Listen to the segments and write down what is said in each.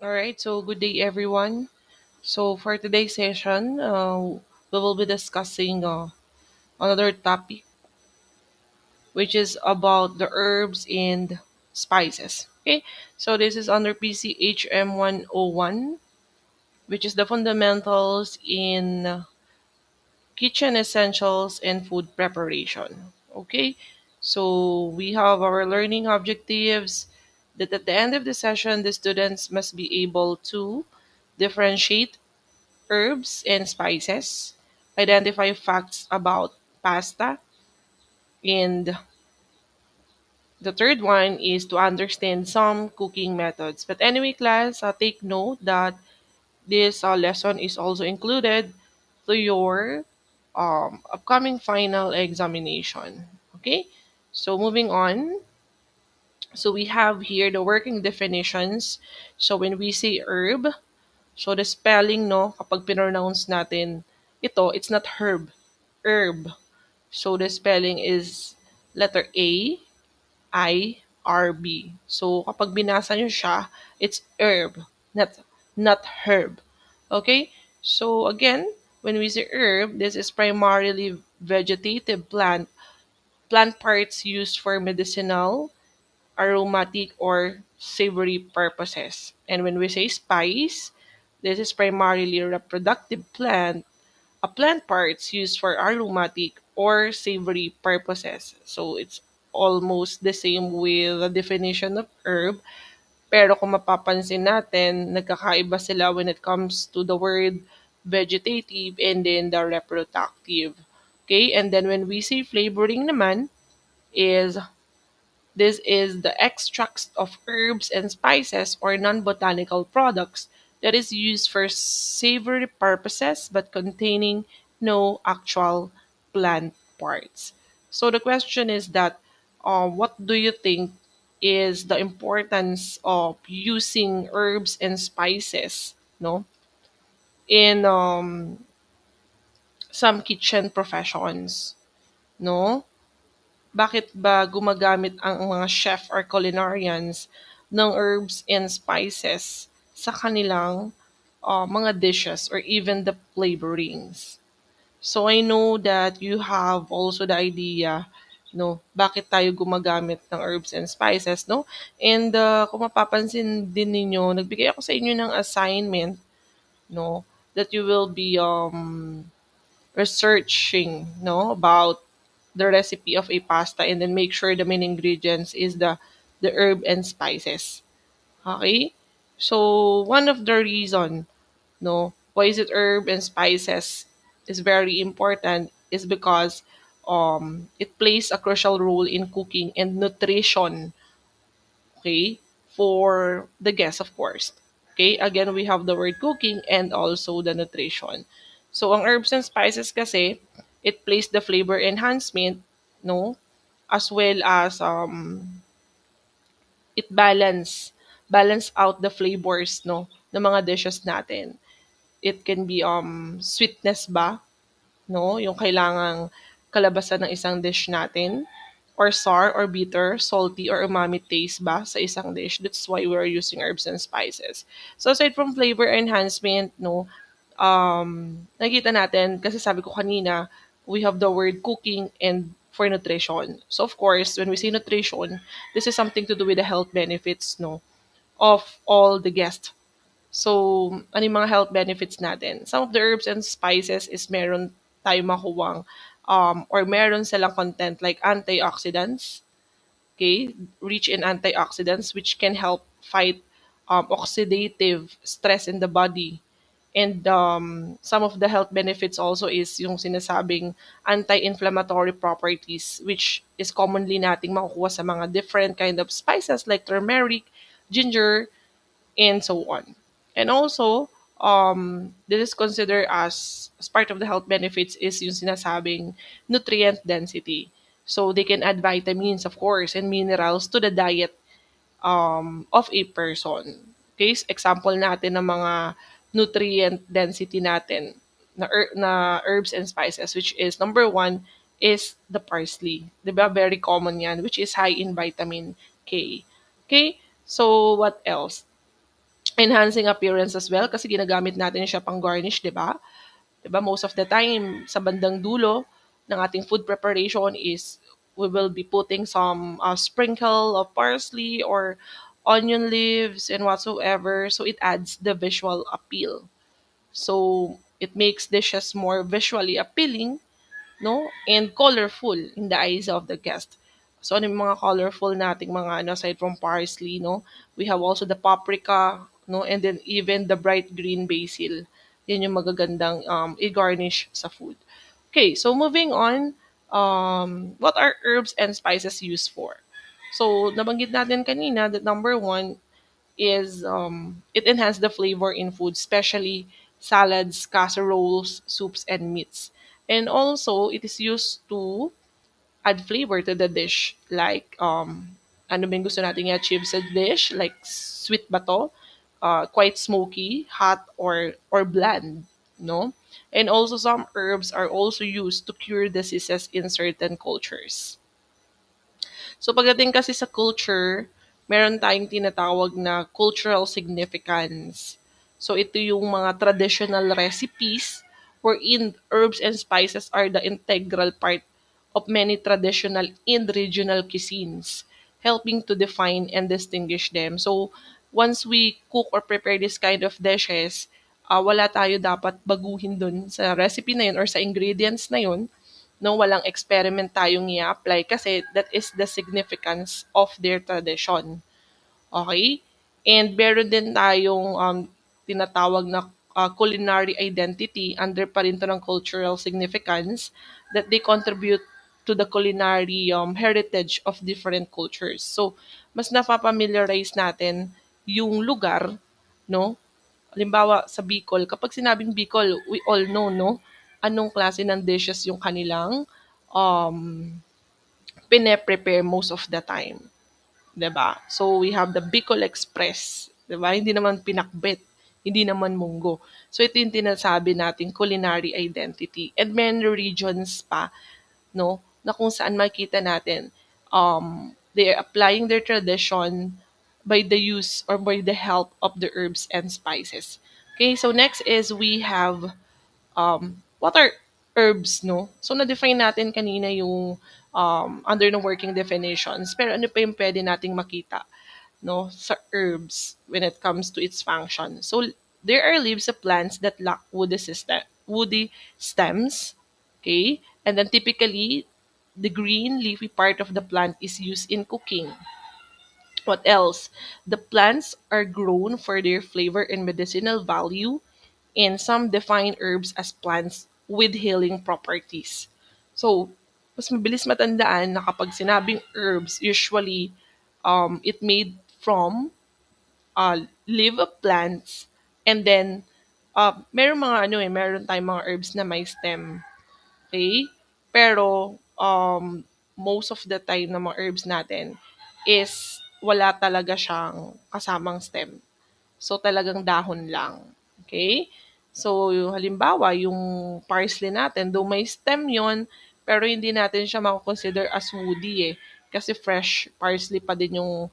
All right, so good day, everyone. So, for today's session, we will be discussing another topic, which is about the herbs and spices. Okay, so this is under PCHM 101, which is the fundamentals in kitchen essentials and food preparation. Okay, so we have our learning objectives that at the end of the session, the students must be able to differentiate herbs and spices, identify facts about pasta, and the third one is to understand some cooking methods. But anyway, class, take note that this lesson is also included to your upcoming final examination. Okay, so moving on. So we have here the working definitions. So when we say herb, so the spelling, no, kapag pronounce natin ito, it's not herb, herb. So the spelling is letter A, I, R, B. So kapag binasa nyo siya, it's herb, not herb. Okay? So again, when we say herb, this is primarily vegetative plant parts used for medicinal, aromatic, or savory purposes. And when we say spice, this is primarily reproductive plant parts used for aromatic or savory purposes. So it's almost the same with the definition of herb. Pero kung mapapansin natin, nagkakaiba sila when it comes to the word vegetative and then the reproductive. Okay, and then when we say flavoring naman, is this is the extracts of herbs and spices or non-botanical products that is used for savory purposes but containing no actual plant parts. So the question is that what do you think is the importance of using herbs and spices, no, in some kitchen professions, no? Bakit ba gumagamit ang mga chef or culinarians ng herbs and spices sa kanilang mga dishes or even the flavorings? So I know that you have also the idea, no, bakit tayo gumagamit ng herbs and spices, no? And kung mapapansin din ninyo, nagbigay ako sa inyo ng assignment, no, that you will be researching, no, about the recipe of a pasta and then make sure the main ingredients is the herb and spices. Okay? So one of the reason, no, why is it herb and spices is very important is because it plays a crucial role in cooking and nutrition, okay, for the guests, of course. Okay, again, we have the word cooking and also the nutrition. So, ang herbs and spices kasi, it plays the flavor enhancement, no, as well as it balance out the flavors, no, ng mga dishes natin. It can be sweetness ba, no, yung kailangang kalabasan ng isang dish natin, or sour or bitter, salty or umami taste ba sa isang dish. That's why we're using herbs and spices. So aside from flavor enhancement, no, nakikita natin, kasi sabi ko kanina, we have the word cooking and for nutrition. So of course, when we say nutrition, this is something to do with the health benefits, no, of all the guests. So, ano yung mga health benefits natin? Some of the herbs and spices is meron tayo makuwang or meron silang content like antioxidants, okay, rich in antioxidants which can help fight oxidative stress in the body. And some of the health benefits also is yung sinasabing anti-inflammatory properties which is commonly nating makukuha sa mga different kind of spices like turmeric, ginger, and so on. And also, this is considered as part of the health benefits is yung sinasabing nutrient density. So they can add vitamins, of course, and minerals to the diet of a person. Okay, example natin ng mga nutrient density natin na herbs and spices, which is number one is the parsley. Diba? Very common yan, which is high in vitamin K. Okay, so what else? enhancing appearance as well kasi ginagamit natin siya pang garnish, 'di ba? 'Di ba most of the time sa bandang dulo ng ating food preparation is we will be putting some sprinkle of parsley or onion leaves and whatsoever, so it adds the visual appeal. So it makes dishes more visually appealing, no? And colorful in the eyes of the guest. So ano yung mga colorful nating mga ano aside from parsley, no? We have also the paprika, no? And then even the bright green basil. Yan yung magagandang i-garnish sa food. Okay, so moving on, what are herbs and spices used for? So nabanggit natin kanina that number one is it enhances the flavor in food, especially salads, casseroles, soups, and meats. And also, it is used to add flavor to the dish. Like, ano ba yung gusto natin i-achieve sa dish? Like, sweet ba to? Quite smoky, hot, or bland, no? And also, some herbs are also used to cure diseases in certain cultures. So pagdating kasi sa culture, meron tayong tinatawag na cultural significance. So ito yung mga traditional recipes wherein herbs and spices are the integral part of many traditional and regional cuisines, helping to define and distinguish them. So once we cook or prepare this kind of dishes, wala tayo dapat baguhin dun sa recipe na yun or sa ingredients na yun, no, walang experiment tayong i-apply kasi that is the significance of their tradition. Okay? And meron din tayong tinatawag na culinary identity under pa rin to ng cultural significance that they contribute to the culinary heritage of different cultures. So, mas napapamiliarize natin yung lugar, no? Halimbawa sa Bicol, kapag sinabing Bicol, we all know, no? Anong klase ng dishes yung kanilang um, pine-prepare most of the time. 'Di ba? So, we have the Bicol Express. 'Di ba? Hindi naman pinakbet. Hindi naman munggo. So, ito yung tinasabi nating culinary identity. And many regions pa, no, na kung saan makita natin, they are applying their tradition by the use or by the help of the herbs and spices. Okay, so next is we have what are herbs, no? So, na-define natin kanina yung under ng working definitions. Pero ano pa yung pwede nating makita, no, sa herbs when it comes to its function? So, there are leaves of plants that lack woody stems, okay? And then typically, the green leafy part of the plant is used in cooking. What else? The plants are grown for their flavor and medicinal value, and some define herbs as plants with healing properties. So, mas mabilis matandaan na kapag sinabing herbs, usually it made from leaf of plants, and then meron mga ano meron tayong mga herbs na may stem. Okay? Pero most of the time na mga herbs natin is wala talaga siyang kasamang stem. So, talagang dahon lang. Okay? So, yung halimbawa, yung parsley natin, though may stem yon, pero hindi natin siya mako-consider as woody eh. Kasi fresh parsley pa din yung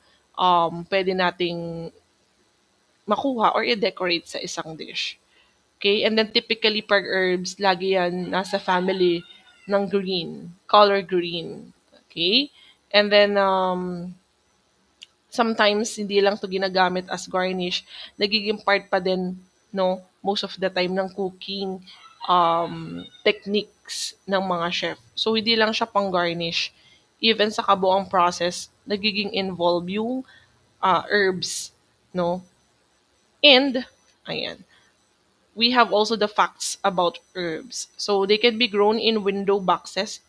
pwede nating makuha or i-decorate sa isang dish. Okay? And then typically pag herbs, lagi yan nasa family ng green, color green. Okay? And then sometimes hindi lang 'to ginagamit as garnish, nagiging part pa din, no, most of the time ng cooking techniques ng mga chef. So hindi lang siya pang garnish. Even sa kabuang process, nagiging involved yung herbs, no? And ayan, we have also the facts about herbs. So they can be grown in window boxes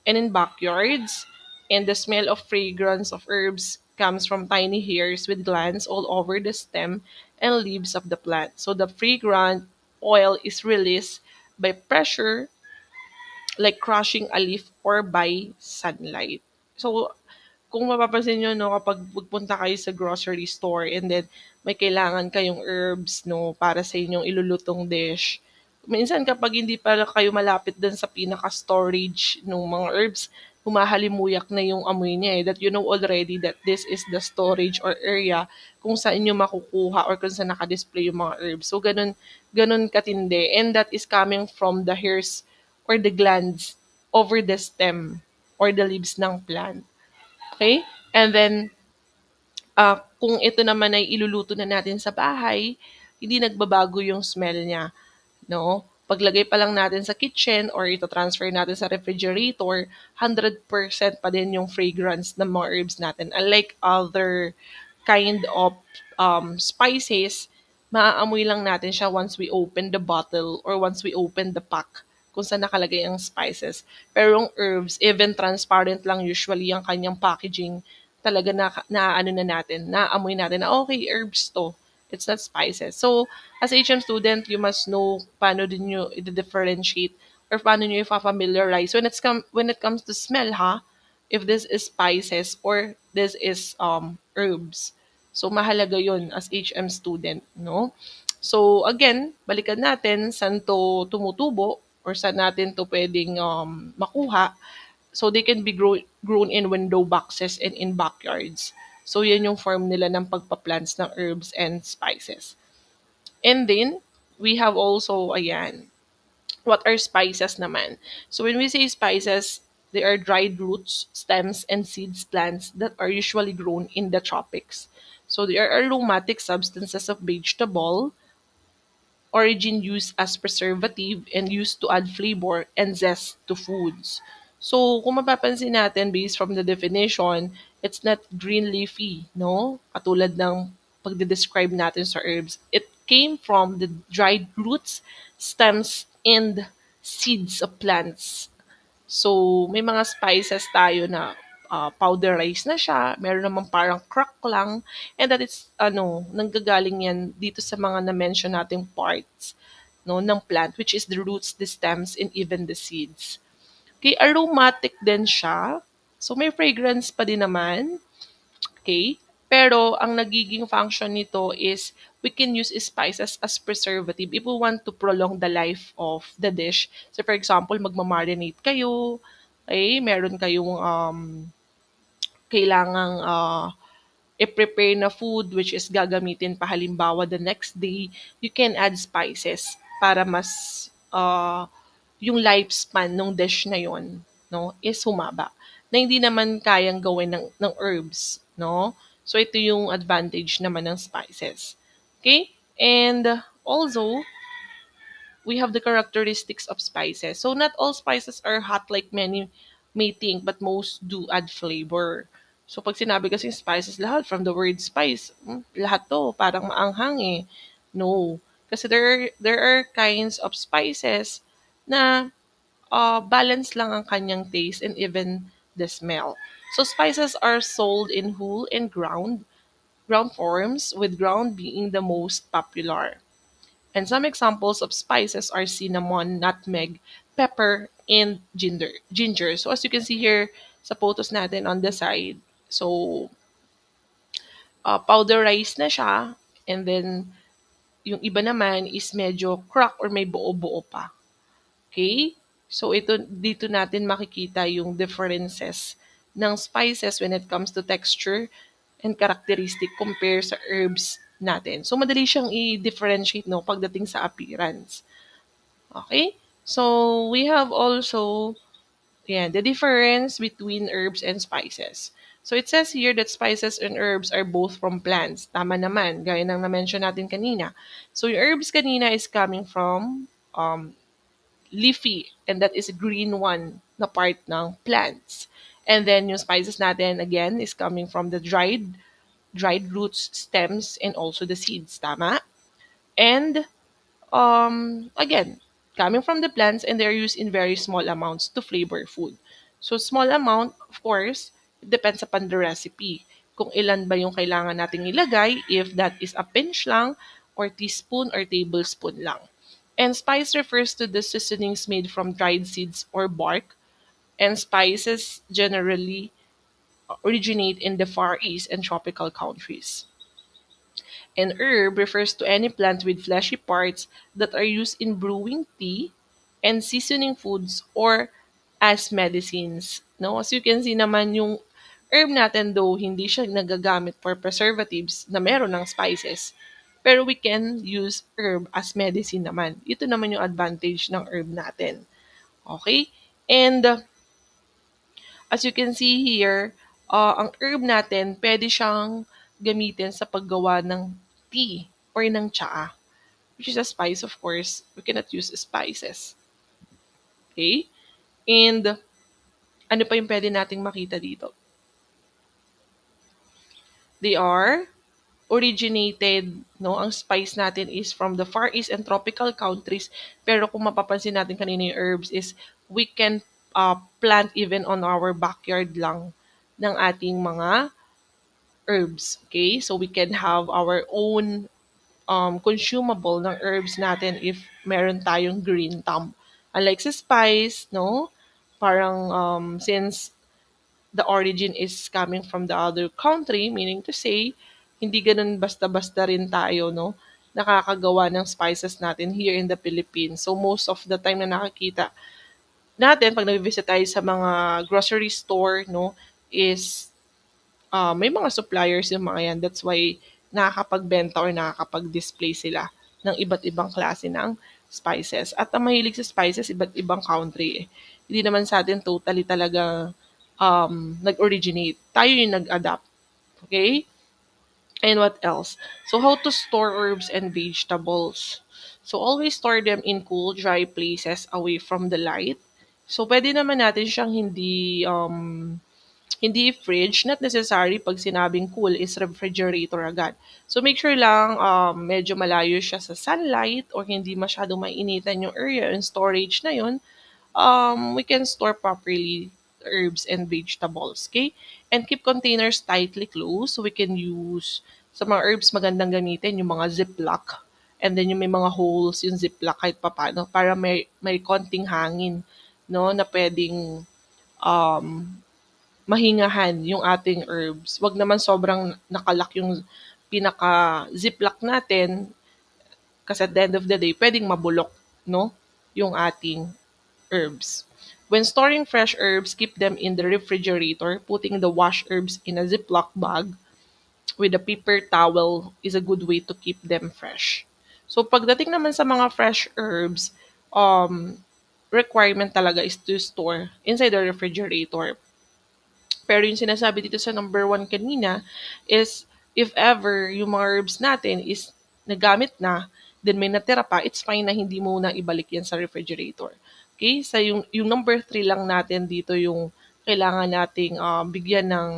and in backyards. And the smell of fragrance of herbs comes from tiny hairs with glands all over the stem and leaves of the plant. So the fragrant oil is released by pressure, like crushing a leaf or by sunlight. So kung mapapansin nyo, no, kapag pupunta kayo sa grocery store and then may kailangan kayong herbs, no, para sa inyong ilulutong dish. Minsan kapag hindi pa kayo malapit dun sa pinaka-storage ng mga herbs, humahalimuyak na yung amoy niya that you know already that this is the storage or area kung saan nyo makukuha or kung saan nakadisplay yung mga herbs. So, ganun katindi. And that is coming from the hairs or the glands over the stem or the leaves ng plant. Okay? And then, kung ito naman ay iluluto na natin sa bahay, hindi nagbabago yung smell niya. No? Paglagay pa lang natin sa kitchen or ito transfer natin sa refrigerator, 100% pa din yung fragrance ng mga herbs natin. Unlike other kind of spices, maaamoy lang natin siya once we open the bottle or once we open the pack kung saan nakalagay ang spices. Pero yung herbs, even transparent lang usually ang kanyang packaging, talaga na ano na natin, naamoy natin na okay, herbs to. It's not spices. So, as HM student, you must know paano din nyo i-differentiate or paano nyo i-familiarize when it comes to smell, ha? If this is spices or this is herbs. So, mahalaga yun as HM student, no? So, again, balikan natin saan to tumutubo or saan natin to pwedeng makuha. So, they can be grown in window boxes and in backyards. So, yan yung form nila ng pagpa-plants ng herbs and spices. And then, we have also, ayan, what are spices naman? So, when we say spices, they are dried roots, stems, and seeds plants that are usually grown in the tropics. So, they are aromatic substances of vegetable origin used as preservative and used to add flavor and zest to foods. So, kung mapapansin natin, based from the definition, it's not green leafy, no? Katulad ng pagde-describe natin sa herbs. It came from the dried roots, stems, and seeds of plants. So, may mga spices tayo na powderized na siya. Meron naman parang crack lang. And that is, nanggagaling yan dito sa mga na-mention nating parts no, ng plant, which is the roots, the stems, and even the seeds. Okay, aromatic din siya. So, may fragrance pa din naman. Okay? Pero, ang nagiging function nito is we can use spices as preservative if we want to prolong the life of the dish. So, for example, magmamarinate kayo, okay? Meron kayong kailangang i-prepare na food which is gagamitin pa halimbawa the next day, you can add spices para mas yung lifespan ng dish na yon, no, is humaba. Na hindi naman kayang gawin ng herbs, no? So, ito yung advantage naman ng spices. Okay? And also, we have the characteristics of spices. So, not all spices are hot like many may think, but most do add flavor. So, pag sinabi kasi spices, lahat from the word spice, lahat to, parang maanghang eh. No. Kasi there are kinds of spices na balance lang ang kanyang taste and even the smell. So, spices are sold in whole and ground forms, with ground being the most popular. And some examples of spices are cinnamon, nutmeg, pepper, and ginger. So, as you can see here sa photos natin on the side, so, powderized na siya, and then, yung iba naman is medyo crack or may buo-buo pa. Okay? So, dito natin makikita yung differences ng spices when it comes to texture and characteristic compare sa herbs natin. So, madali siyang i-differentiate, no, pagdating sa appearance. Okay? So, we have also the difference between herbs and spices. So, it says here that spices and herbs are both from plants. Tama naman, gaya ng na-mention natin kanina. So, yung herbs kanina is coming from leafy, and that is green one na part ng plants. And then, yung spices natin, again, is coming from the dried roots, stems, and also the seeds. Tama? And again, coming from the plants, and they're used in very small amounts to flavor food. So, small amount, of course, it depends upon the recipe. Kung ilan ba yung kailangan nating ilagay, if that is a pinch lang, or teaspoon, or tablespoon lang. And spice refers to the seasonings made from dried seeds or bark, and spices generally originate in the Far East and tropical countries. And herb refers to any plant with fleshy parts that are used in brewing tea and seasoning foods or as medicines. No? As you can see naman, yung herb natin though, hindi siya nagagamit for preservatives na meron ng spices. Pero we can use herb as medicine naman. Ito naman yung advantage ng herb natin. Okay? And as you can see here, ang herb natin, pwede siyang gamitin sa paggawa ng tea or ng tsaa, which is a spice, of course. We cannot use spices. Okay? And ano pa yung pwede nating makita dito? They are originated, no? Ang spice natin is from the Far East and tropical countries. Pero kung mapapansin natin kanina yung herbs is we can plant even on our backyard lang ng ating mga herbs. Okay? So we can have our own consumable ng herbs natin if meron tayong green thumb. Unlike sa spice, no? Parang since the origin is coming from the other country, meaning to say, hindi ganun basta-basta rin tayo, no? Nakakagawa ng spices natin here in the Philippines. So most of the time na nakakita natin pag nag-visit tayo sa mga grocery store, no, is may mga suppliers yung mga yan. That's why nakakapagbenta or nakakapag-display sila ng iba't ibang klase ng spices. At ang mahilig sa spices, iba't ibang country eh. Hindi naman sa atin totally talaga nag-originate. Tayo yung nag-adapt. Okay? And what else? So how to store herbs and vegetables. So always store them in cool, dry places away from the light. So pwede naman natin siyang hindi fridge, not necessary pag sinabing cool is refrigerator agad. So make sure lang medyo malayo siya sa sunlight or hindi masyadong mainitan yung area and storage na yun. We can store properly herbs and vegetables, okay? And keep containers tightly closed so we can use sa mga herbs magandang gamitin yung mga ziplock. And then yung may mga holes yung ziplock kahit papano para may konting hangin, no, na pwedeng um, mahingahan yung ating herbs. Wag naman sobrang nakalak yung pinaka-ziplock natin kasi at the end of the day, pwedeng mabulok, no? Yung ating herbs. When storing fresh herbs, keep them in the refrigerator. Putting the washed herbs in a Ziploc bag with a paper towel is a good way to keep them fresh. So pagdating naman sa mga fresh herbs, requirement talaga is to store inside the refrigerator. Pero yung sinasabi dito sa number 1 kanina is if ever yung mga herbs natin is nagamit na, then may natira pa, it's fine na hindi mo na ibalik yan sa refrigerator. Okay? So yung number 3 lang natin dito yung kailangan nating bigyan ng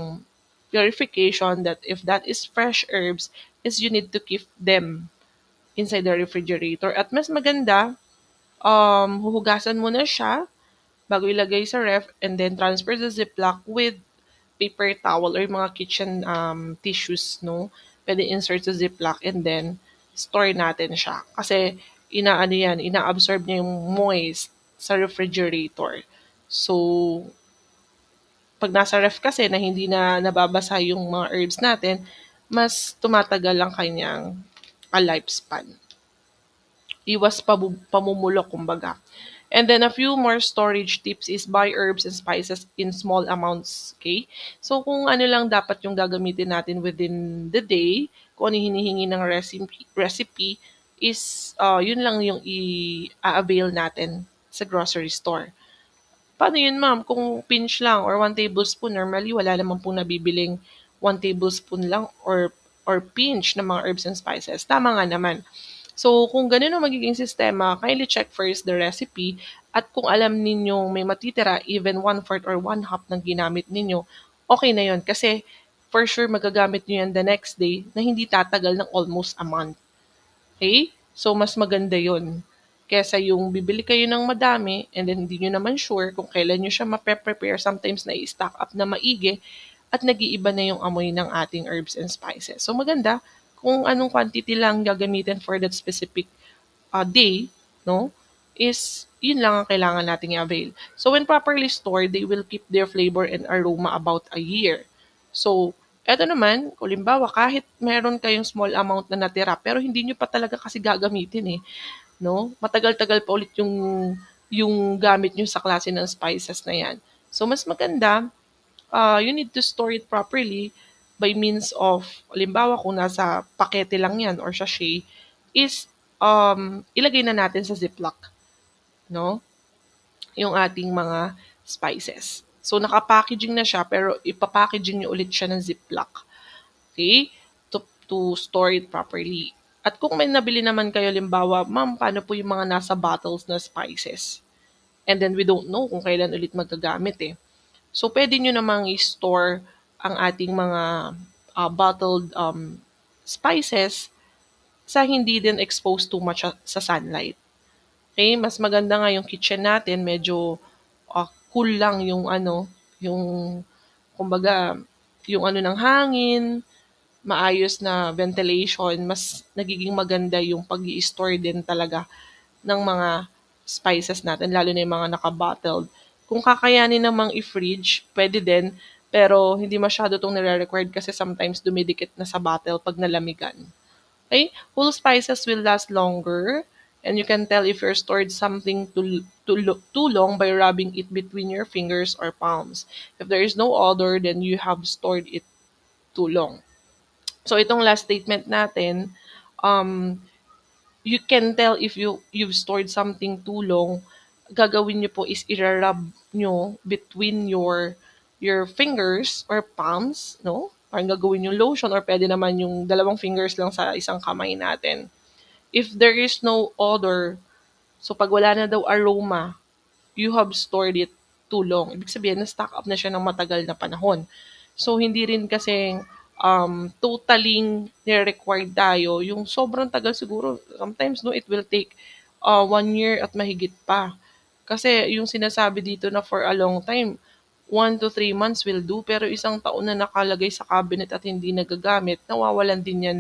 clarification that if that is fresh herbs, is you need to keep them inside the refrigerator. At mas maganda, huhugasan mo na siya bago ilagay sa ref and then transfer the Ziploc with paper towel or mga kitchen tissues, no? Pwede insert sa Ziploc and then store natin siya. Kasi ina-absorb niya yung moist sa refrigerator. So, pag nasa ref kasi na hindi na nababasa yung mga herbs natin, mas tumatagal ang kanyang lifespan. Iwas pamumulok, kumbaga. And then a few more storage tips is buy herbs and spices in small amounts, okay? So kung ano lang dapat yung gagamitin natin within the day, kung ano hinihingi ng recipe is yun lang yung i-avail natin sa grocery store. Paano yun, ma'am? Kung pinch lang or 1 tablespoon, normally wala naman pong nabibiling 1 tablespoon lang or pinch ng mga herbs and spices. Tama nga naman. So, kung ganun ang magiging sistema, kindly check first the recipe at kung alam ninyong may matitira, even 1/4 or 1/2 ng ginamit ninyo, okay na yun. Kasi, for sure, magagamit nyo yan the next day na hindi tatagal ng almost a month. Okay? So, mas maganda yun. Kesa yung bibili kayo ng madami and then hindi nyo naman sure kung kailan nyo siya ma-prepare. Sometimes na-stock up na maigi at nag-iiba na yung amoy ng ating herbs and spices. So, maganda kung anong quantity lang gagamitin for that specific day, no, is yun lang ang kailangan nating i-avail. So, when properly stored, they will keep their flavor and aroma about a year. So, eto naman, kung limbawa, kahit meron kayong small amount na natira, pero hindi nyo pa talaga kasi gagamitin eh, no? Matagal-tagal pa ulit yung gamit nyo sa klase ng spices na yan. So mas maganda, you need to store it properly by means of, halimbawa kung nasa pakete lang yan or sachet, is ilagay na natin sa Ziploc, no? Yung ating mga spices. So, naka-packaging na siya, pero ipapackaging nyo ulit siya ng Ziploc. Okay? To store it properly. At kung may nabili naman kayo, limbawa, ma'am, paano po yung mga nasa bottles na spices? And then we don't know kung kailan ulit magagamit eh. So, pwede nyo namang i-store ang ating mga bottled spices sa hindi din exposed too much sa sunlight. Okay, mas maganda nga yung kitchen natin, medyo cool lang yung ano, yung kumbaga, yung ano ng hangin, maayos na ventilation, mas nagiging maganda yung pag store din talaga ng mga spices natin, lalo na yung mga naka-bottled. Kung kakayanin namang i-fridge, pwede din, pero hindi masyado itong nire-required kasi sometimes dumidikit na sa bottle pag nalamigan. Okay? Whole spices will last longer, and you can tell if you're stored something too long by rubbing it between your fingers or palms. If there is no odor, then you have stored it too long. So itong last statement natin, um, you can tell if you've stored something too long. Gagawin nyo po is irarub nyo between your fingers or palms, no? Parang gagawin yung lotion, or pwede naman yung dalawang fingers lang sa isang kamay natin. If there is no odor, so pag wala na daw aroma, you have stored it too long. Ibig sabihin, na-stock up na siya ng matagal na panahon. So, hindi rin kasi totaling nire-required tayo. Yung sobrang tagal siguro, sometimes no, it will take 1 year at mahigit pa. Kasi yung sinasabi dito na for a long time, 1 to 3 months will do, pero isang taon na nakalagay sa cabinet at hindi nagagamit, nawawalan din yan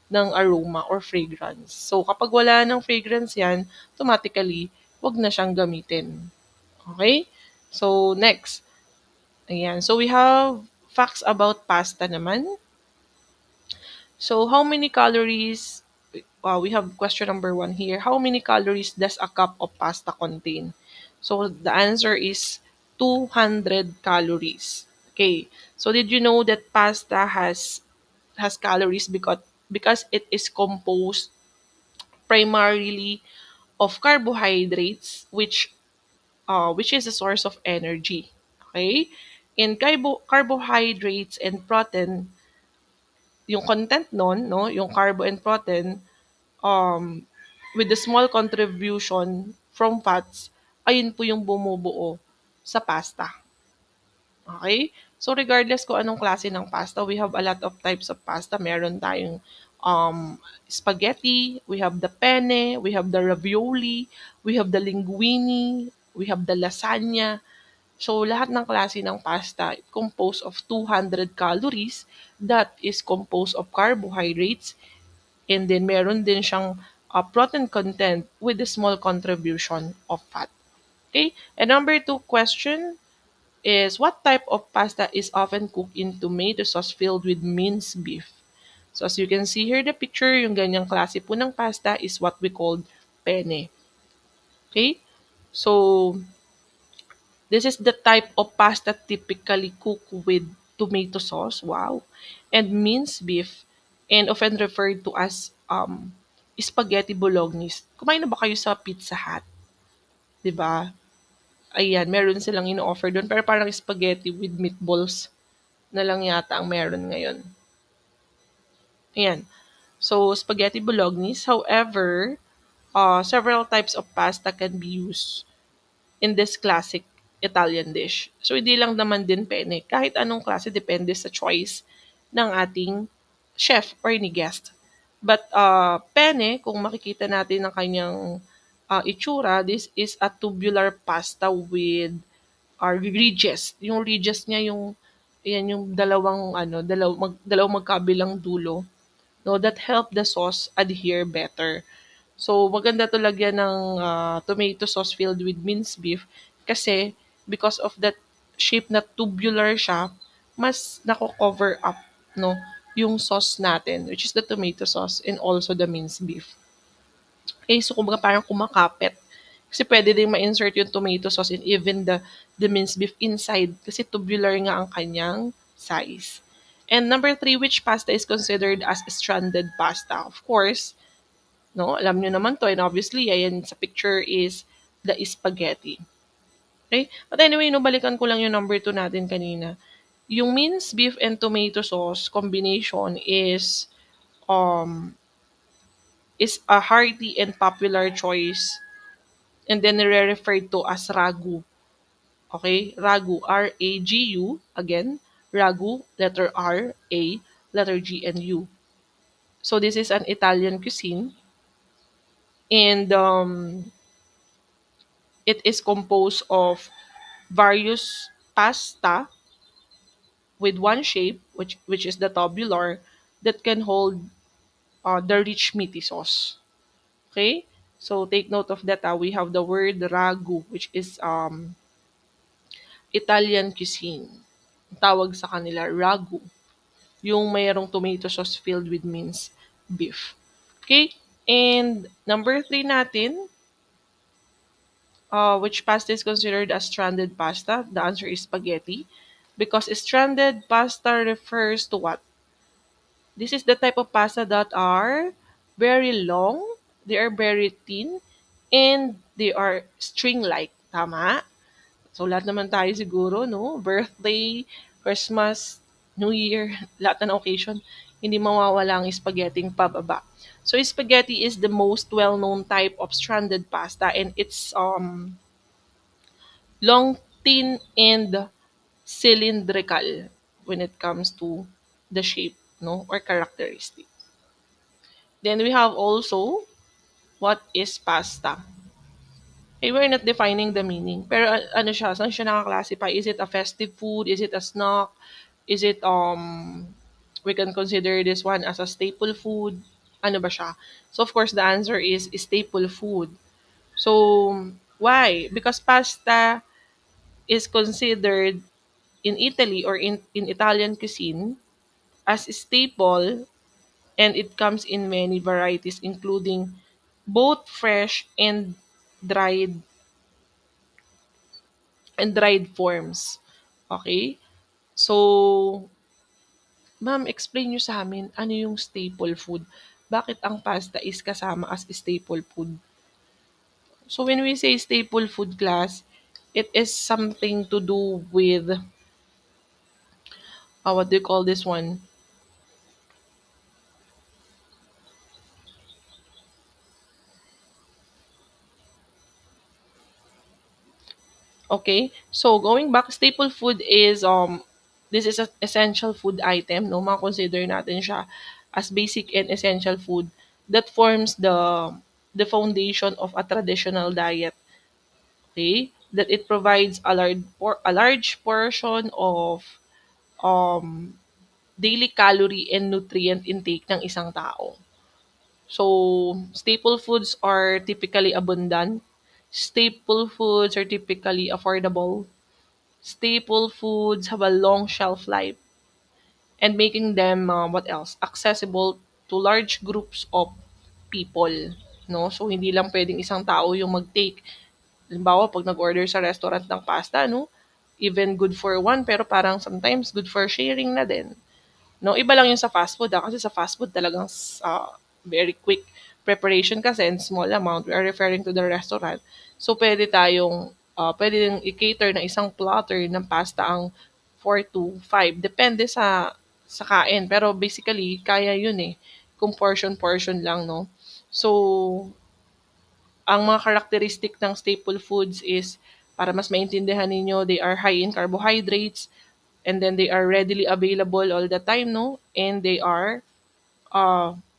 ng aroma or fragrance. So, kapag wala ng fragrance yan, automatically, wag na siyang gamitin. Okay? So, next. Ayan. So, we have facts about pasta naman. So, how many calories, we have question number 1 here. How many calories does a cup of pasta contain? So, the answer is 200 calories. Okay. So, did you know that pasta has calories because it is composed primarily of carbohydrates, which is a source of energy. Okay? In carbohydrates and protein, yung content nun, no, yung carbo and protein, um, with the small contribution from fats, ayun po yung bumubuo sa pasta. Okay? So, regardless kung anong klase ng pasta, we have a lot of types of pasta. Meron tayong spaghetti, we have the penne, we have the ravioli, we have the linguine, we have the lasagna. So, lahat ng klase ng pasta, composed of 200 calories, that is composed of carbohydrates, and then meron din siyang protein content with a small contribution of fat. Okay? And number 2 question is, what type of pasta is often cooked in tomato sauce filled with minced beef? So, as you can see here, the picture, yung ganyang klase po ng pasta is what we call penne. Okay? So, this is the type of pasta typically cooked with tomato sauce, wow, and minced beef, and often referred to as spaghetti bolognese. Kumain na ba kayo sa Pizza Hut? 'Di ba? Ayan, meron silang ino-offer doon, pero parang spaghetti with meatballs na lang yata ang meron ngayon. Ayan. So, spaghetti bolognese. However, several types of pasta can be used in this classic Italian dish. So, hindi lang naman din penne. Kahit anong klase, depende sa choice ng ating chef or ni guest. But penne, kung makikita natin ang kanyang itsura, this is a tubular pasta with ridges. Yung ridges niya, yan yung dalawang magkabilang dulo, no, that help the sauce adhere better. So, maganda to lagyan ng tomato sauce filled with minced beef kasi because of that shape na tubular siya, mas nako-cover up, no, yung sauce natin, which is the tomato sauce and also the minced beef. Okay, so kumbaga parang kumakapit Kasi pwede din ma-insert yung tomato sauce and even the minced beef inside kasi tubular nga ang kanyang size. And number three, which pasta is considered as stranded pasta? Of course, no, alam nyo naman to and obviously, ayan sa picture is the spaghetti. Okay? But anyway, no, balikan ko lang yung number two natin kanina. Yung minced beef and tomato sauce combination um is a hearty and popular choice and then referred to as ragu. Okay? Ragu, R-A-G-U, again, ragu, letter R, A, letter G, and U. So this is an Italian cuisine and it is composed of various pasta with one shape, which is the tubular, that can hold the rich meaty sauce. Okay? So take note of that. We have the word ragu, which is Italian cuisine. Tawag sa kanila ragu. Yung mayroong tomato sauce filled with minced beef. Okay? And number three natin, which pasta is considered as stranded pasta? The answer is spaghetti. Because stranded pasta refers to what? This is the type of pasta that are very long, they are very thin, and they are string-like. Tama? So, lahat naman tayo siguro, no? Birthday, Christmas, New Year, lahat na ng occasion, hindi mawawala ang spaghetti pababa. So, spaghetti is the most well-known type of stranded pasta and it's long, thin, and cylindrical when it comes to the shape, no, or characteristic. Then we have also what is pasta. Okay, we're not defining the meaning. Pero ano siya, saan siya nakaklasify? Is it a festive food? Is it a snack? Is it we can consider this one as a staple food? Ano ba siya? So of course the answer is staple food. So why? Because pasta is considered in Italy or in Italian cuisine as staple and it comes in many varieties including both fresh dried dried forms. Okay? So, ma'am, explain nyo sa amin ano yung staple food. Bakit ang pasta is kasama as staple food? So, when we say staple food class, it is something to do with, what do you call this one? Okay? So, going back, staple food is, this is an essential food item, no? Consider natin siya as basic and essential food that forms the foundation of a traditional diet. Okay? That it provides a large portion of um, daily calorie and nutrient intake ng isang tao. So, staple foods are typically abundant. Staple foods are typically affordable. Staple foods have a long shelf life and making them what else accessible to large groups of people, no? So hindi lang pwedeng isang tao yung mag-take. Halimbawa, pag nag-order sa restaurant ng pasta, no? Even good for one, pero parang sometimes good for sharing na din. No, iba lang yung sa fast food kasi sa fast food talagang very quick preparation kasi in small amount. We are referring to the restaurant. So pwede din i-cater na isang platter ng pasta ang 4 to 5. Depende sa kain. Pero basically, kaya yun eh. Kung portion-portion lang, no? So, ang mga characteristic ng staple foods is, para mas maintindihan ninyo, they are high in carbohydrates, and then they are readily available all the time, no? And they are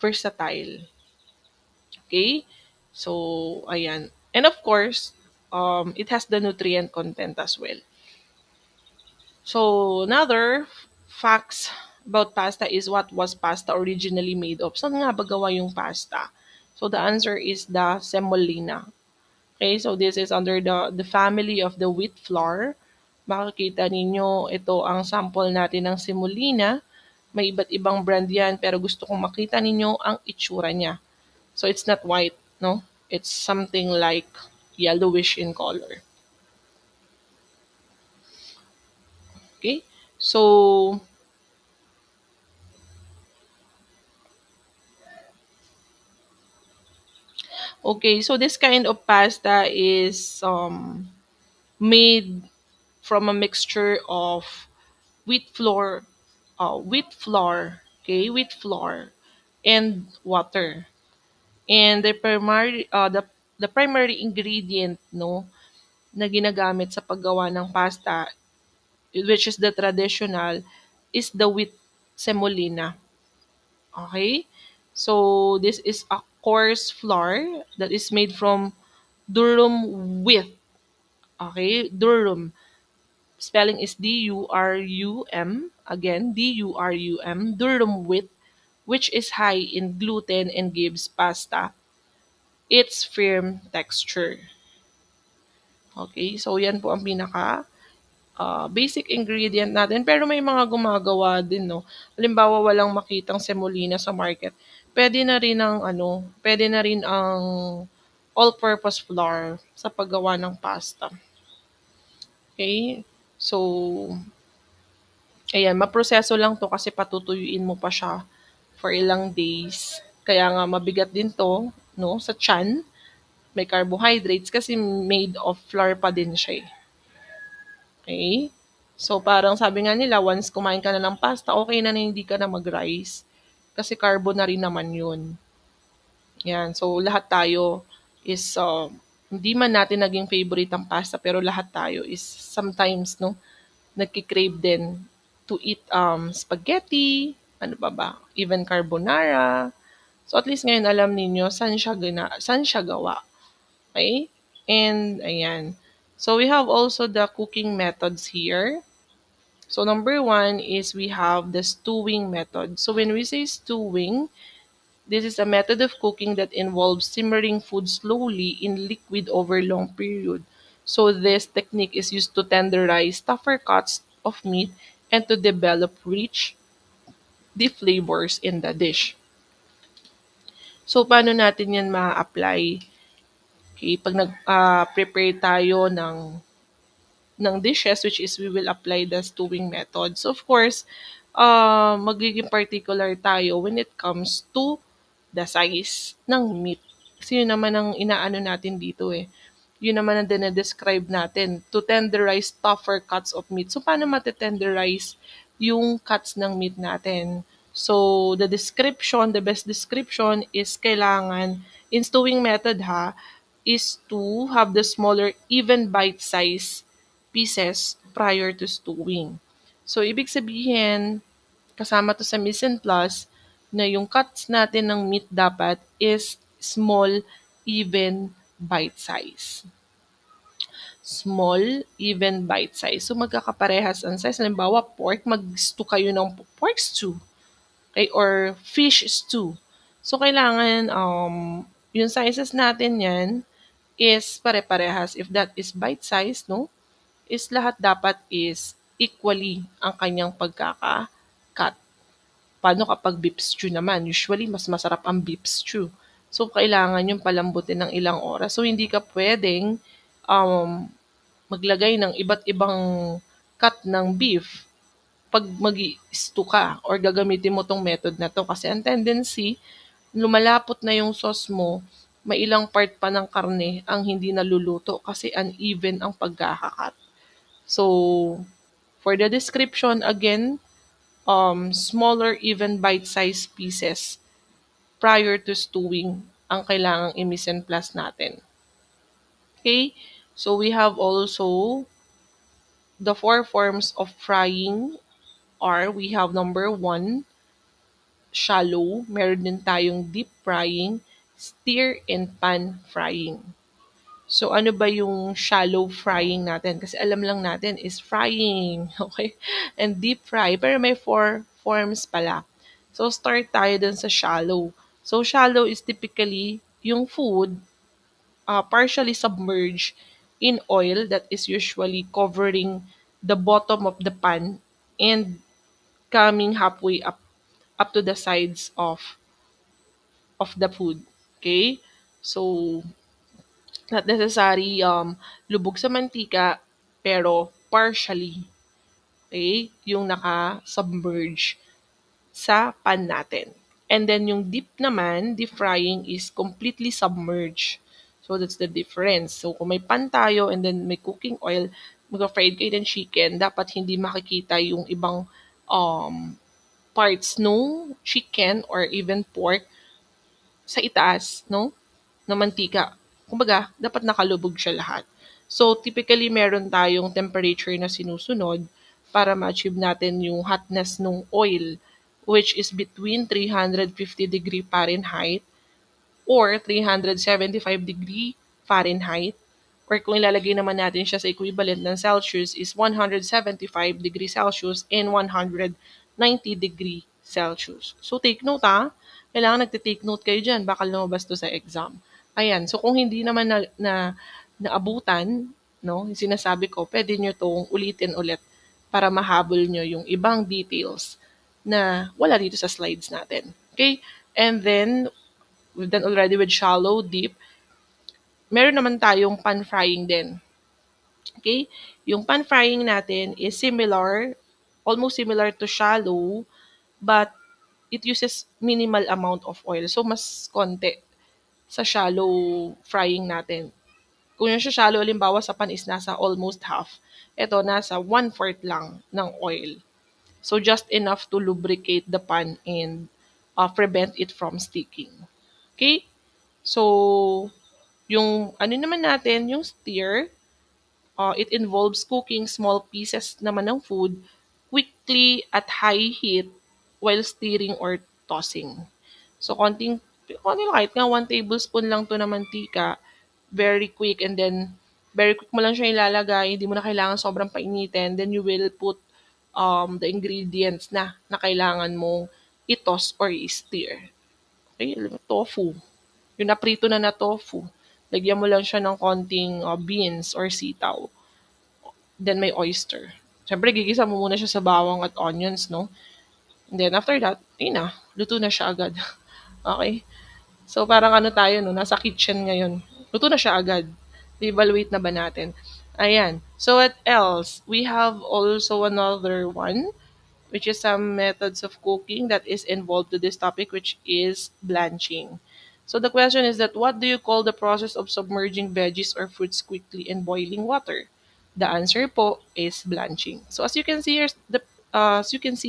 versatile. Okay? So, ayan. And of course, it has the nutrient content as well. So, another facts about pasta is what was pasta originally made of. Saan nga ba gawa yung pasta? So, the answer is the semolina. Okay, so this is under the family of the wheat flour. Makikita ninyo, ito ang sample natin ng semolina. May iba't ibang brand yan, pero gusto kong makita ninyo ang itsura niya. So, it's not white, no? It's something like yellowish in color. Okay? So, okay, so this kind of pasta is made from a mixture of wheat flour, wheat flour, and water. And the primary ingredient no na ginagamit sa paggawa ng pasta, which is the traditional, is the wheat semolina. Okay? So this is a coarse flour that is made from durum wheat. Okay? Durum. Spelling is Durum. Again, Durum. Durum wheat, which is high in gluten and gives pasta its firm texture. Okay? So yan po ang pinaka basic ingredient natin. Pero may mga gumagawa din, no? Halimbawa, walang makitang semolina sa market. Pwede na rin ang, pwede na rin ang all-purpose flour sa paggawa ng pasta. Okay? So, ayan, maproseso lang to kasi patutuyuin mo pa siya for ilang days. Kaya nga mabigat din to, no, sa tiyan. May carbohydrates kasi made of flour pa din siya eh. Okay? So, parang sabi nga nila, once kumain ka na ng pasta, okay na hindi ka na mag-rice. Kasi carbo na rin naman yun. Yan. So, lahat tayo is, hindi man natin naging favorite ang pasta, pero lahat tayo is sometimes, no, nagkikrave din to eat spaghetti, ano pa ba, even carbonara. So, at least ngayon alam ninyo saan siya gawa. Okay? And, ayan. So, we have also the cooking methods here. So number one is we have the stewing method. So when we say stewing, this is a method of cooking that involves simmering food slowly in liquid over long period. So this technique is used to tenderize tougher cuts of meat and to develop rich, deep flavors in the dish. So paano natin yan ma-apply? Okay, pag nag-prepare tayo ng dishes, which is we will apply the stewing method. So, of course, magiging particular tayo when it comes to the size ng meat. Kasi yun naman ang inaano natin dito eh. Yun naman ang dinedescribe natin, to tenderize tougher cuts of meat. So, paano matitenderize yung cuts ng meat natin? So, the best description is kailangan, in stewing method ha, is to have the smaller, even bite size pieces prior to stewing. So, ibig sabihin, kasama to sa mise en place, na yung cuts natin ng meat dapat is small, even bite size. Small, even bite size. So, magkakaparehas ang size. Halimbawa, pork, mag-stew kayo ng pork stew. Okay? Or fish stew. So, kailangan, yung sizes natin yan is pare-parehas. If that is bite size, no? Is lahat dapat is equally ang kanyang pagkaka-cut. Paano kapag beef stew naman? Usually, mas masarap ang beef stew. So, kailangan yung palambutin ng ilang oras. So, hindi ka pwedeng maglagay ng iba't ibang cut ng beef pag mag-stew ka or gagamitin mo tong method na to. Kasi ang tendency, lumalapot na yung sauce mo, may ilang part pa ng karne ang hindi naluluto kasi uneven ang pagkakakat. So, for the description, again, smaller, even bite-sized pieces prior to stewing ang kailangang i-mise en place natin. Okay? So, we have also the four forms of frying are, we have number one, shallow. Meron din tayong deep frying, stir, and pan frying. So, ano ba yung shallow frying natin? Kasi alam lang natin is frying, okay? And deep fry, pero may four forms pala. So, start tayo dun sa shallow. So, shallow is typically yung food partially submerged in oil that is usually covering the bottom of the pan and coming halfway up to the sides of the food. Okay? So, Not necessary lubog sa mantika, pero partially, okay, yung naka-submerge sa pan natin. And then yung deep naman, deep frying is completely submerged. So that's the difference. So kung may pan tayo and then may cooking oil, mag-fried kayo ng chicken, dapat hindi makikita yung ibang um, parts no chicken or even pork sa itaas, no? Na mantika. Kumbaga, dapat nakalubog siya lahat. So, typically, meron tayong temperature na sinusunod para ma-achieve natin yung hotness ng oil, which is between 350 degree Fahrenheit or 375 degree Fahrenheit. Or kung ilalagay naman natin siya sa equivalent ng Celsius is 175 degree Celsius and 190 degree Celsius. So take note kailangan nagte-take note kayo dyan, baka lumabas to sa exam. Ayan, so kung hindi naman naabutan, no, yung sinasabi ko, pwede nyo tong ulitin ulit para mahabol nyo yung ibang details na wala dito sa slides natin. Okay? And then, we've done already with shallow, deep. Meron naman tayong pan-frying din. Okay? Yung pan-frying natin is similar, almost similar to shallow, but it uses minimal amount of oil. So, mas konti sa shallow frying natin. Kung yung shallow, halimbawa sa pan is nasa almost half. Ito, nasa 1/4 lang ng oil. So, just enough to lubricate the pan and prevent it from sticking. Okay? So, yung ano naman natin, yung stir, it involves cooking small pieces naman ng food quickly at high heat while stirring or tossing. So, konti lang, kahit nga 1 tablespoon lang to na mantika, very quick, and then very quick mo lang siya ilalagay, hindi mo na kailangan sobrang painitin, then you will put the ingredients na kailangan mong i-toss or i-stir. Okay, tofu. Yung naprito na tofu. Lagyan mo lang siya ng konting beans or sitaw. Then may oyster. Siyempre, gigisa mo muna siya sa bawang at onions, no? And then after that, ayun na, luto na siya agad. Okay? So parang ano tayo, no? Nasa kitchen ngayon. Luto na siya agad. Evaluate na ba natin? Ayan. So what else? We have also another one, which is some methods of cooking that is involved to this topic, which is blanching. So the question is that what do you call the process of submerging veggies or fruits quickly in boiling water? The answer po is blanching. So as you can see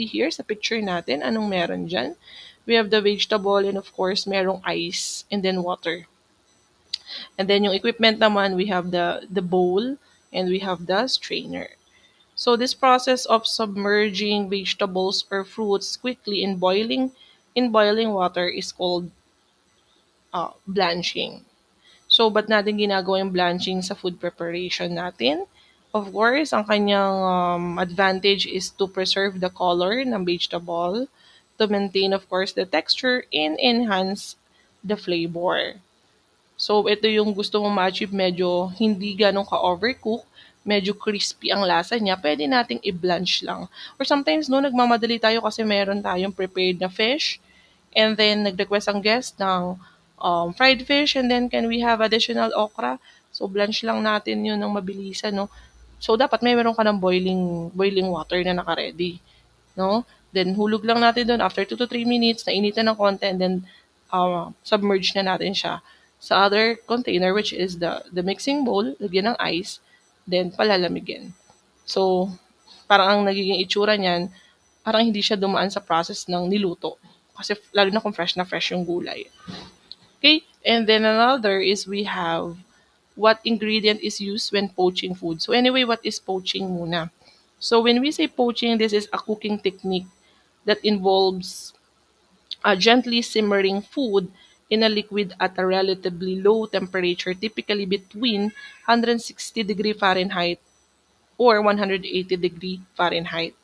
here, sa picture natin, anong meron dyan? We have the vegetable and of course merong ice and then water. And then yung equipment naman, we have the bowl and we have the strainer. So this process of submerging vegetables or fruits quickly in boiling water is called blanching. So ba't natin ginagawa yung blanching sa food preparation natin? Of course, ang kanyang advantage is to preserve the color ng vegetable, to maintain of course the texture and enhance the flavor. So ito yung gusto mong ma-achieve, medyo hindi ganun ka-overcook, medyo crispy ang lasa niya, pwede nating i-blanch lang. Or sometimes no, nagmamadali tayo kasi meron tayong prepared na fish and then nag-request ang guest ng fried fish and then can we have additional okra? So blanch lang natin yun ng mabilisan, no? So dapat may meron ka ng boiling water na naka-ready, no? Then hulog lang natin doon after 2 to 3 minutes, nainitan ng konti and then submerge na natin siya sa other container which is the mixing bowl, lagyan ng ice, then palalamigin. So, parang ang nagiging itsura niyan, parang hindi siya dumaan sa process ng niluto. Kasi lalo na kung fresh na fresh yung gulay. Okay? And then another is we have what ingredient is used when poaching food. So anyway, what is poaching muna? So when we say poaching, this is a cooking technique that involves gently simmering food in a liquid at a relatively low temperature, typically between 160 degree Fahrenheit or 180 degree Fahrenheit.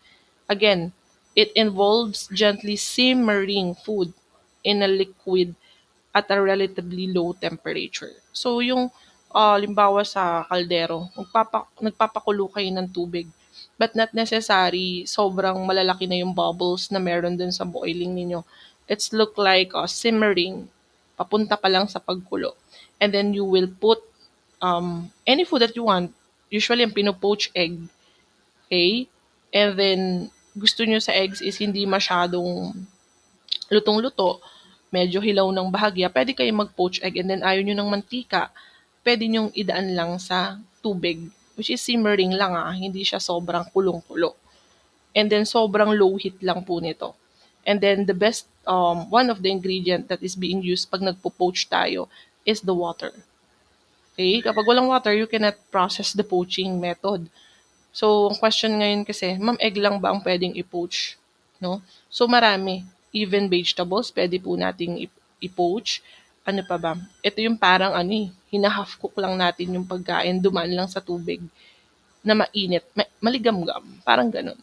Again, it involves gently simmering food in a liquid at a relatively low temperature. So yung limbawa sa kaldero, nagpapakulo kayo ng tubig. But not necessary, sobrang malalaki na yung bubbles na meron dun sa boiling ninyo. It's look like simmering, papunta pa lang sa pagkulo. And then you will put any food that you want. Usually, ang pinopoach egg, okay? And then, gusto nyo sa eggs is hindi masyadong lutong-luto, medyo hilaw ng bahagya, pwede kayo mag-poach egg and then ayaw nyo ng mantika, pwede nyong idaan lang sa tubig, which is simmering lang hindi siya sobrang kulong-kulo. And then sobrang low heat lang po nito. And then the best, one of the ingredient that is being used pag nagpo-poach tayo is the water. Okay? Kapag walang water, you cannot process the poaching method. So, ang question ngayon kasi, ma'am, egg lang ba ang pwedeng i-poach? No? So, marami. Even vegetables, pwede po nating i-poach. Ano pa ba? Ito yung parang hina-half cook lang natin yung pagkain, dumaan lang sa tubig na mainit, maligam-gam, parang ganun.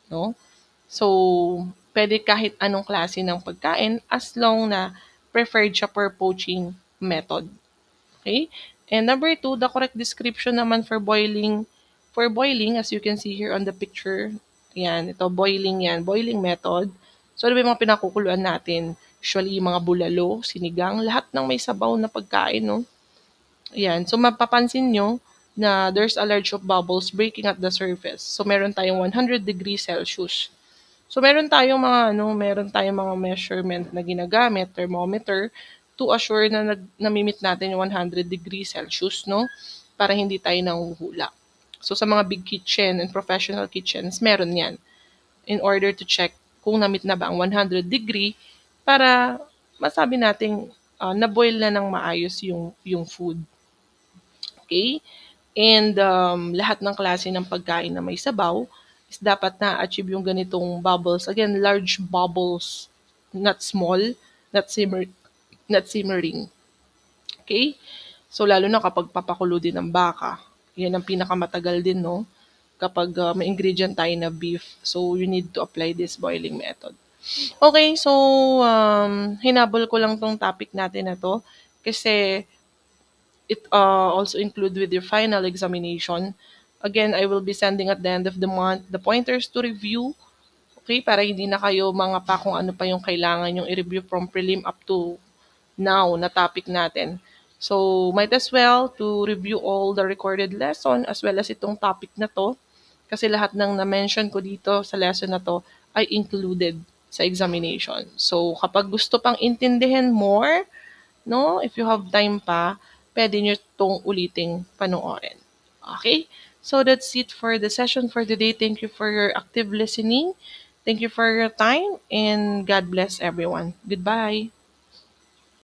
No? So, pwede kahit anong klase ng pagkain as long na preferred siya for poaching method. Okay? And number 2, the correct description naman for boiling. For boiling, as you can see here on the picture, yan, ito, boiling yan, boiling method. So, ano ba yung mga pinakukuluan natin? Usually, yung mga bulalo, sinigang, lahat ng may sabaw na pagkain, no? Yan. So, mapapansin nyo na there's a large of bubbles breaking at the surface. So, meron tayong 100 degrees Celsius. So, meron tayong mga measurement na ginagamit, thermometer, to assure na namimit natin yung 100 degrees Celsius, no? Para hindi tayo nanguhula. So, sa mga big kitchen and professional kitchens, meron yan. In order to check kung namit na ba ang 100 degree para masabi nating na-boil na ng maayos yung food. Okay? And lahat ng klase ng pagkain na may sabaw is dapat na-achieve yung ganitong bubbles. Again, large bubbles, not small, not simmering. Okay? So, lalo na kapag papakulo din ng baka. Yan ang pinakamatagal din, no? Kapag may ingredient tayo na beef. So, you need to apply this boiling method. Okay, so, hinabol ko lang tong topic natin na to. Kasi, it also include with your final examination. Again, I will be sending at the end of the month the pointers to review. Okay, para hindi na kayo mga pa kung ano pa yung kailangan yung i-review from prelim up to now na topic natin. So, might as well to review all the recorded lesson as well as itong topic na to. Kasi lahat ng na-mention ko dito sa lesson na to ay included sa examination. So, kapag gusto pang intindihin more, no, if you have time pa, pwede nyo itong uliting panoorin. Okay? So, that's it for the session for today. Thank you for your active listening. Thank you for your time and God bless everyone. Goodbye.